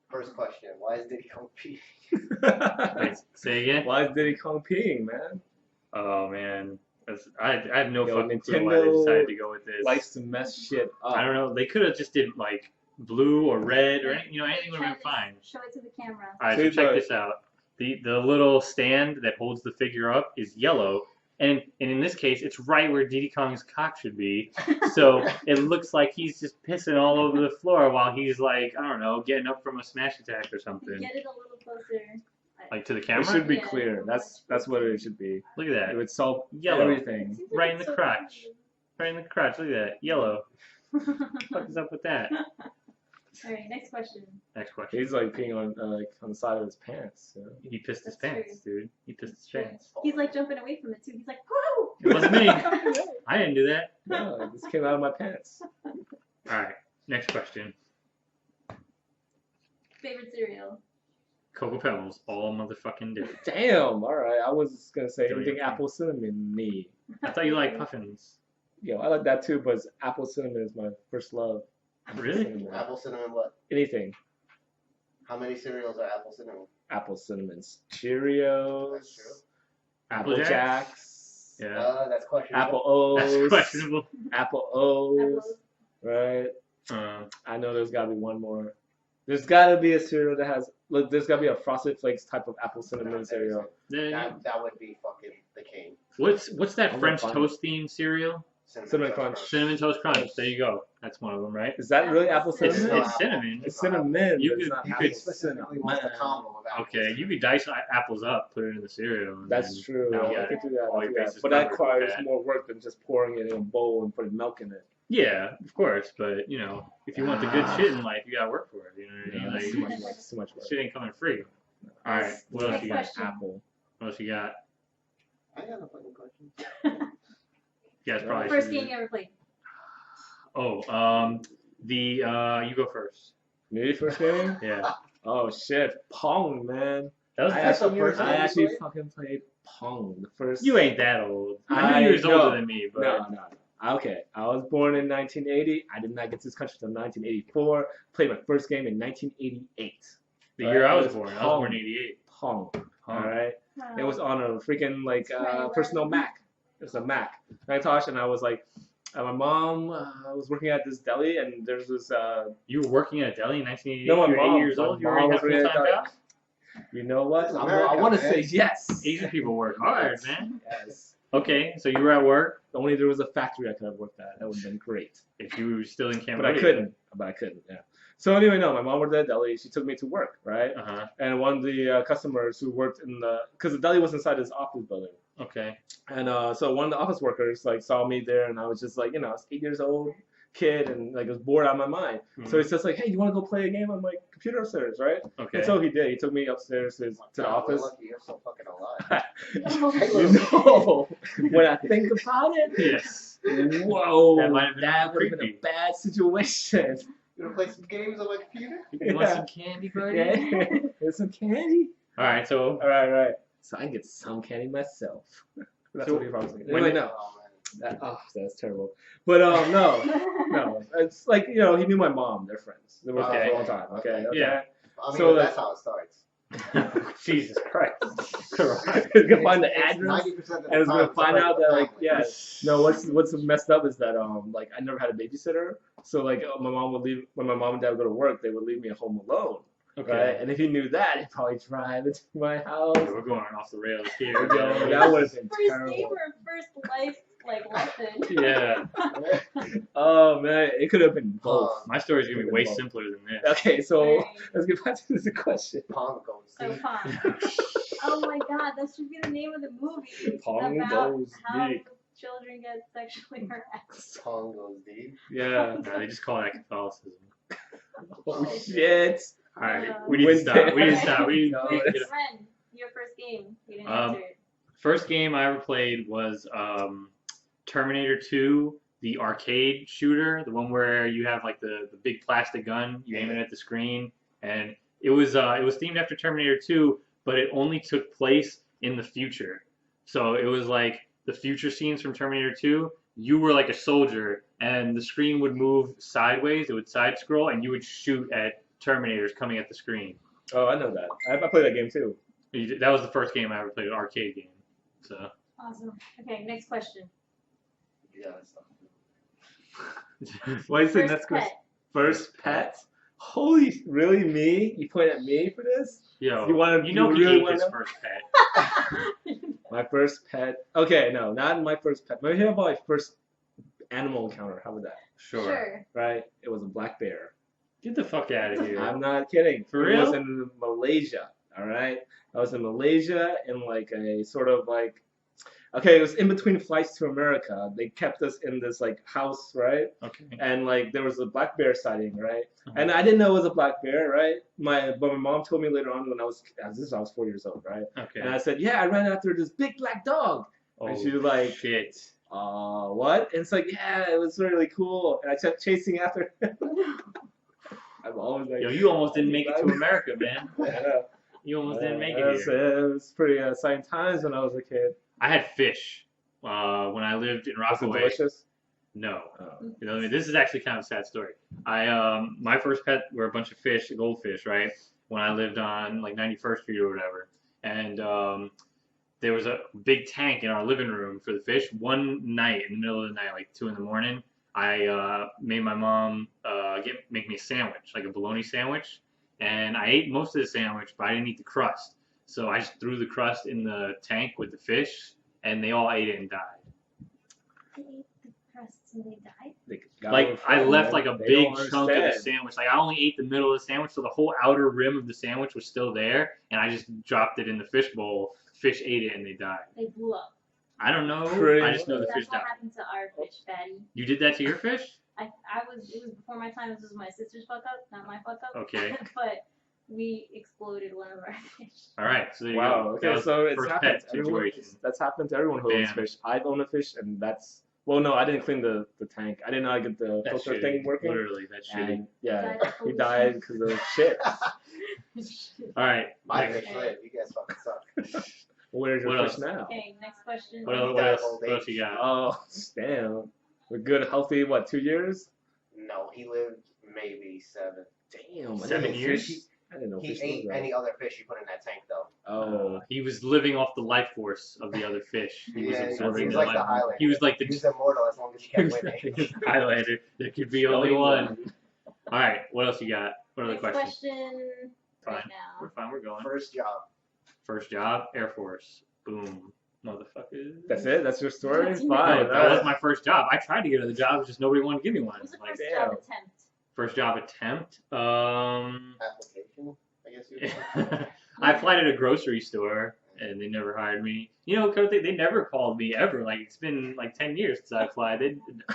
First question: why is Diddy Kong peeing? Wait, say again? Why is Diddy Kong peeing, man? Oh man, I have no Yo, fucking clue why they Nintendo decided to go with this. likes to mess shit up. I don't know. They could have just did like blue or red or anything. Anything would have been fine. Show it to the camera. All right, so check this out. The little stand that holds the figure up is yellow, and in this case, it's right where Diddy Kong's cock should be. So it looks like he's just pissing all over the floor while he's like, I don't know, getting up from a smash attack or something. Get it a little closer. Like to the camera. It should be Yeah. clear. That's what it should be. Look at that. It would solve Yellow. everything. Seems like Right in it's the so crotch. Right in the crotch. Look at that. Yellow. What the fuck is up with that? All right, next question. Next question. He's like peeing on the side of his pants. So. He pissed his That's pants, dude. He pissed his pants. He's like jumping away from it too. He's like, whoo! It wasn't me. I didn't do that. Yeah, this came out of my pants. All right. Next question. Favorite cereal? Cocoa Pebbles all motherfucking day. Damn. All right. I was gonna say Don't anything you- apple cinnamon. Me. I thought you liked puffins. Yo, I like that too, but apple cinnamon is my first love. Really? Cinnamon. Apple cinnamon what? Anything. How many cereals are apple cinnamon? Apple cinnamons. Cheerios. That's true. Apple Apple Jacks. Yeah. That's questionable. Apple O's. That's questionable. Apple O's. Apples. Right. Uh, I know there's gotta be one more. There's gotta be a cereal that has. Look, there's gotta be a Frosted Flakes type of apple cinnamon cereal. That would be fucking the king. what's that I'm French gonna find toast themed cereal? Cinnamon Crunch. Cinnamon Toast Crunch. There you go. That's one of them, right? Is that really apple It's, cinnamon? it's cinnamon. It's cinnamon. You but it's could- not you apple could Specifically wants the combo of apples. Okay, you could dice apples up, put it in the cereal. And That's then true. now I you got could do that. all I your could do that. bases But that covered with requires that. more work than just pouring it in a bowl and putting milk in it. Yeah, of course, but if you want the good shit in life, you gotta work for it. You know what I Yeah, mean? that's Like, too much work. It's too much work. shit ain't coming free. All right, what else Next you got? question. Apple. What else you got? I got a fucking question. You guys probably First should- game you ever played? Oh, you go first. Me first game? Yeah. Oh shit, Pong, man. That was I That's the actually, first I game you actually played? fucking played Pong. The first. You ain't that old. I knew you was no. older than me, but No. Okay, I was born in 1980. I did not get to this country until 1984. Played my first game in 1988. the year I was It born, I was Pong. born in '88. Pong. Huh. All right. It was on a freaking Right, personal right. Mac. It was a Mac Macintosh, and I was like, my mom was working at this deli, and there's this. You were working at a deli in 1988. No, my you were mom. 8 years my old. You mom already was had working at a full-time deli. job. You know what? This is I America, want to man. say yes. Asian people work hard, man. Yes. Okay, so you were at work. Only there was a factory I could have worked at. That would have been great. If you were still in But Cambodia. I couldn't. Yeah. So anyway, no, my mom worked at a deli. She took me to work, right? Uh huh. And one of the customers who worked because the deli was inside this office building. Okay. And so one of the office workers saw me there, and I was just I was 8 years old kid, and I was bored out of my mind. So he's just like, hey, you want to go play a game on my computer upstairs, right? Okay. And so he did. He took me upstairs to the office. We're lucky you're so fucking alive. You know, when I think about it, Yes. whoa, That might have been that would have been creepy. a bad situation. You wanna play some games on my computer? You want some candy, buddy? Yeah, there's some candy. All right. So All right. So I can get some candy myself. That's So what he promised me. when- Anyway, no. Oh, man. That's terrible. But no. It's like he knew my mom. They're friends. They were friends for a long time. Okay. Yeah. I mean, So, that's how it starts. Jesus Christ. He's gonna find the It's address, 90% of the and he's time gonna it's find like out the that family. no. What's messed up is that I never had a babysitter. So my mom would leave when my mom and dad would go to work. They would leave me at home alone. Okay. Right. And if he knew that, he'd probably drive into my house. We're going off the rails here. Yo, that would have been First game terrible. or first life lesson? Yeah. Oh man, it could have been both. My story's gonna be way simpler than this. Okay, so Alright. let's get back to the question. Pong goes So deep. Pong. Oh my God, that should be the name of the movie. Pong about goes how deep. children get sexually harassed. Pong goes deep. Yeah. No, they just call that Catholicism. Oh shit. All right. Uh, We need to stop. We need to stop. We need No, Wait, to get a Ren, your first game. You didn't Um, answer it. First game I ever played was Terminator 2, the arcade shooter, the one where you have the big plastic gun, you aim it at the screen, and it was themed after Terminator 2, but it only took place in the future. So it was like the future scenes from Terminator 2. You were like a soldier, and the screen would move sideways. It would side scroll, and you would shoot at Terminators coming at the screen. Oh, I know that. I played that game too. That was the first game I ever played, an arcade game. So. Awesome. Okay, next question. Yeah, that's not Why is it First next pet. question? First pet? Holy, really me? You point at me for this? Yo, You know he really ate wanna his know? first pet. My first pet. Okay, no, not my first pet. Maybe about my first animal encounter. How about that? Sure. Right? It was a black bear. Get the fuck out of here. I'm not kidding. For It was real? in Malaysia. All right. I was in Malaysia in like a sort of like. Okay, it was in between flights to America. They kept us in this like house, right? Okay. And like there was a black bear sighting, right? And I didn't know it was a black bear, right? But my mom told me later on when I was 4 years old, right? Okay. And I said, yeah, I ran after this big black dog. And she was like, shit. what? And it's like, yeah, it was really cool. And I kept chasing after him. I'm always like, Yo, you almost didn't make it to America, man. Yeah. You almost didn't make it It here. was pretty exciting times when I was a kid. I had fish when I lived in Was it Rockaway. delicious? No. Oh. You know, this is actually kind of a sad story. My first pet were a bunch of fish, goldfish, right? When I lived on like 91st Street or whatever, and there was a big tank in our living room for the fish. One night, in the middle of the night, like 2 a.m, I made my mom make me a sandwich, like a bologna sandwich, and I ate most of the sandwich, but I didn't eat the crust. So I just threw the crust in the tank with the fish, and they all ate it and died. They ate the crusts and they died? They got Like overfed, I left man. like a They big don't chunk of the understand. sandwich. Like I only ate the middle of the sandwich, so the whole outer rim of the sandwich was still there, and I just dropped it in the fish bowl. Fish ate it and they died. They blew up. I don't know. Pretty I just know the That's fish what died. happened to our fish, Fatty. You did that to your fish? It was before my time. This was my sister's fuck up, not my fuck up. Okay. But we exploded one of our fish. All right. So there you Wow. go. That Okay, was so the it's first happened pet to everyone. situation. That's happened to everyone who owns Bam. fish. I've owned a fish, and that's no, I didn't clean the tank. I didn't know I get the That's filter shitty. thing working. Literally, that's shitty. And yeah, Died of he pollution. died because of shit. All right. My next. fish live. You guys fucking suck. Where's your What fish else? now? Okay, next question. What He died else? of old What else age. you got? Oh, damn. We're good, healthy. What, 2 years? No, he lived maybe 7. Damn. 7 years? I didn't know He fish ate lived that. any other fish you put in that tank, though. Oh. He was living off the life force of the other fish. He was Yeah, absorbing he was the like life the force. Highlander. He was like He the was immortal as long as he kept winning. Highlander. There could be only one. All right. What else you got? What other Next questions? question right Fine. now. We're fine. We're going. First job. First job, Air Force. Boom. Motherfucker. That's it? That's your story? That's Fine. No, that was my first job. I tried to get other jobs, just nobody wanted to give me one. What was the Like, first damn. job attempt? first job attempt. Application, I guess you would say. I applied at a grocery store and they never hired me. You know, cause they never called me ever. Like it's been like 10 years since I applied.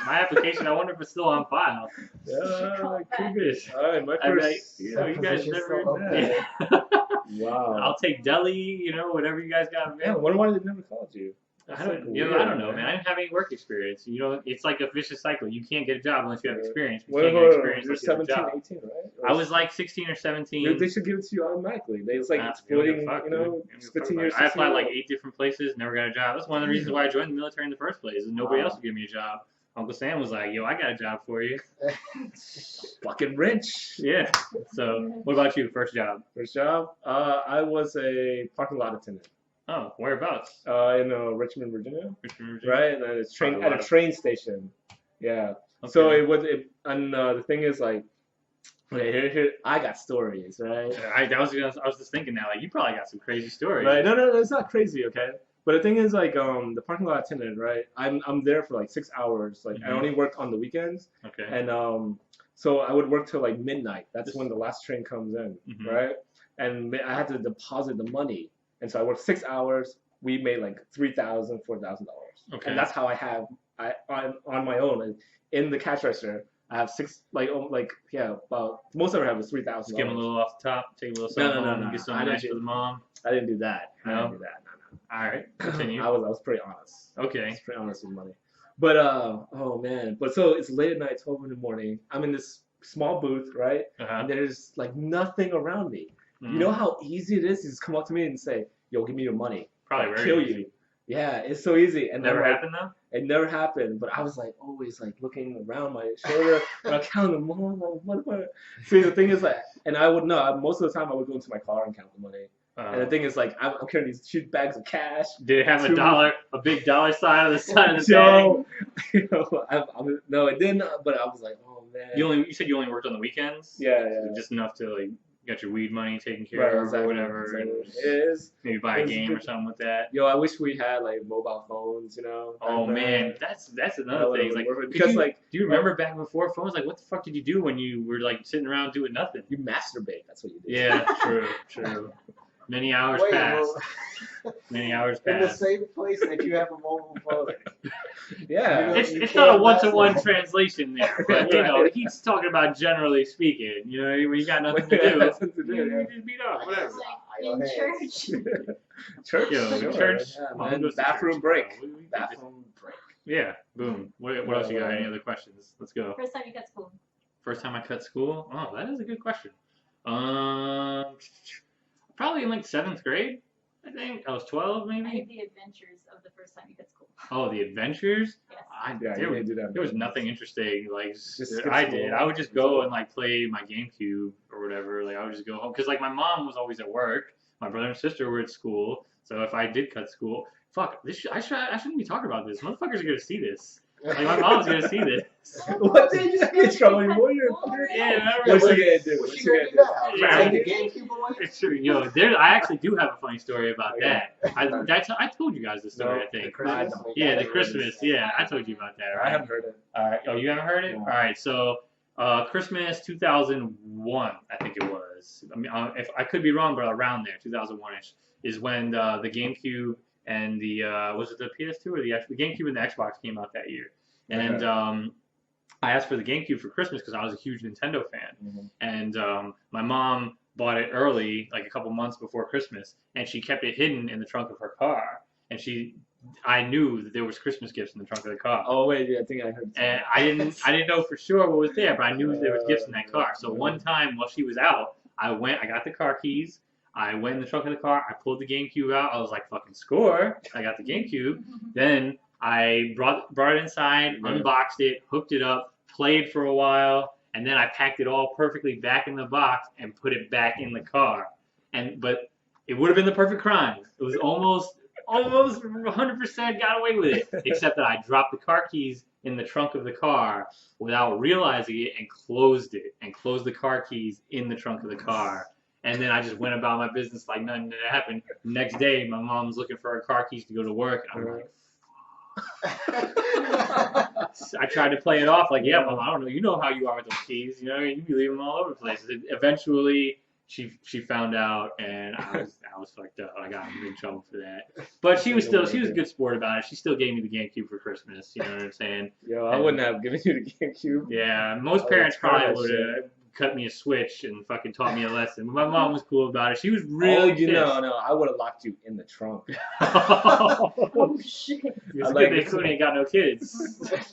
My application, I wonder if it's still on file. Yeah, could be. Yes. All right, my I'm first. like, you know, you guys Position's never. still open. Yeah. Wow. I'll take deli. You know, whatever you guys got. Yeah, wonder why they never called you. I That's don't, like you know, weird, I don't know, man. man. I didn't have any work experience. You know, it's like a vicious cycle. You can't get a job unless you have Yeah. experience. You What can't get about experience you're unless you have a 17, job. 18, right? I was like 16 or 17. They should give it to you automatically. It's like Nah, exploiting, give a fuck, you know, dude. Give a fuck 15 about years. it. I applied 16 like years 8 different places, never got a job. That's one of the reasons why I joined the military in the first place. Is nobody Wow. else would give me a job. Uncle Sam was like, "Yo, I got a job for you." fucking rich. Yeah. So, what about you? First job? First job, I was a parking lot attendant Oh, whereabouts? in Richmond, Virginia, Richmond, Virginia? right? And it's train Parking at a lot. train station. Yeah. Okay. So it was, and the thing is like, okay, here, I got stories, right? I was just thinking now, like you probably got some crazy stories. Right? No, it's not crazy, okay? But the thing is, like, the parking lot attendant, right? I'm there for like 6 hours. Like, I Mhm. only work on the weekends, Okay. and so I would work till like midnight. That's when the last train comes in, Mhm. right? And I had to deposit the money, and so I worked 6 hours. We made like $3,000, $4,000, Okay. and that's how I have on my own in the cash register. I have about most of it I have is $3,000. Skim a little off the top, take a little No, something no, home, no, get no. something I nice didn't for the mom. I didn't do that. I No? didn't do that. No. All right, continue. I was pretty honest. I Okay. was pretty honest with money. But oh man. But so it's late at night, 12 in the morning. I'm in this small booth, right? Uh-huh. And there's like nothing around me. Mhm. You know how easy it is to just come up to me and say, "Yo, give me your money. Probably I'll very kill easy. you." Yeah, it's so easy. And Never I'm like, happened though. It never happened, but I was like always like looking around my shoulder and I counting them. What? See, the thing is like, and I would know most of the time I would go into my car and count the money. And the thing is like, I'm carrying these huge bags of cash. Did it have a big dollar sign on the side of the bag? No, it didn't. But I was like, oh man. You said you only worked on the weekends? Yeah. Just enough to like get your weed money taken care of or whatever. Exactly. And It is. maybe buy a game or something with that. Yo, I wish we had like mobile phones, Oh man, that's another thing. Like, because do you remember back before phones? Like, what the fuck did you do when you were like sitting around doing nothing? you masturbate. That's what you do. Yeah, true. Many hours passed. Many hours In the passed. same place that you have a mobile phone. Yeah. It's not a one-to-one translation there, but he's talking about generally speaking. When you got nothing to do, Nothing to do, you just beat up, whatever. In church. Church. Church. Yeah, man. Bathroom break. Bathroom break. Yeah, boom. What else you got? Any other questions? Let's go. First time you cut school. First time I cut school? Oh, that is a good question. Probably in like 7th grade, I think. I was 12 I maybe. had the adventures of the first time you cut school. Oh, the adventures? Yes. You didn't do that. There was nothing interesting. Like skip I school. did. I would just go and like play my GameCube or whatever. Like I would just go home because like my mom was always at work. My brother and sister were at school. So if I did cut school, fuck, I shouldn't be talking about this. Motherfuckers are gonna see this. Like my mom's gonna see this. What did you get in trouble? Yeah, What's she gonna do? What's she gonna do now? Take the GameCube away? It's true. I actually do have a funny story about that. I told you guys this story, I think. Yeah, the Christmas. Yeah, I told you about that, right? I haven't heard it. All right. Oh, you haven't heard it? No. All right. So, Christmas 2001, I think it was. I mean, if I could be wrong, but around there, 2001ish, is when the GameCube and the was it the PS2 or the GameCube and the Xbox came out that year, and I asked for the GameCube for Christmas because I was a huge Nintendo fan, and my mom bought it early, like a couple months before Christmas, and she kept it hidden in the trunk of her car, and I knew that there was Christmas gifts in the trunk of the car. Oh wait, yeah, I think I heard. And I didn't know for sure what was there, but I knew there was gifts in that car. So one time while she was out, I got the car keys. I went in the trunk of the car. I pulled the GameCube out. I was like, "Fucking score!" I got the GameCube. Then I brought it inside, unboxed it, hooked it up, played for a while, and then I packed it all perfectly back in the box and put it back in the car. But it would have been the perfect crime. It was almost 100% got away with it, except that I dropped the car keys in the trunk of the car without realizing it and closed the car keys in the trunk of the car. And then I just went about my business like nothing had happened. Next day, my mom's looking for her car keys to go to work, and I'm like, I tried to play it off like, yeah, Mom, I don't know. You know how you are with those keys. You can leave them all over the place. And eventually, she found out, and I was fucked up. I got in big trouble for that. But she was a good sport about it. She still gave me the GameCube for Christmas. You know what I'm saying? Yo, I wouldn't have given you the GameCube. Yeah, most parents probably would have cut me a switch and fucking taught me a lesson. But my mom was cool about it. She was really pissed. No, I would have locked you in the trunk. Oh shit. It's good they couldn't ain't got no kids.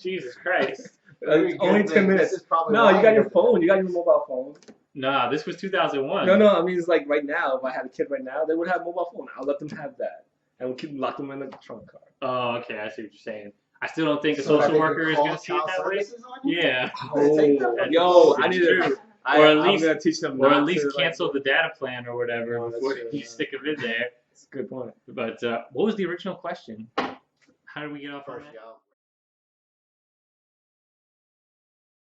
Jesus Christ. Only 10 minutes. No, you got your phone. You got your mobile phone. Nah, this was 2001. No, I mean, it's like right now, if I had a kid right now, they would have a mobile phone. I'll let them have that. And we'll keep lock them in the trunk car. Oh, okay, I see what you're saying. I still don't think a social worker is going to see it that way. Yeah. Yo, I need to... Or at I'm gonna teach them cancel the data plan or whatever before you stick them in there. That's a good point. But what was the original question? How did we get off on that?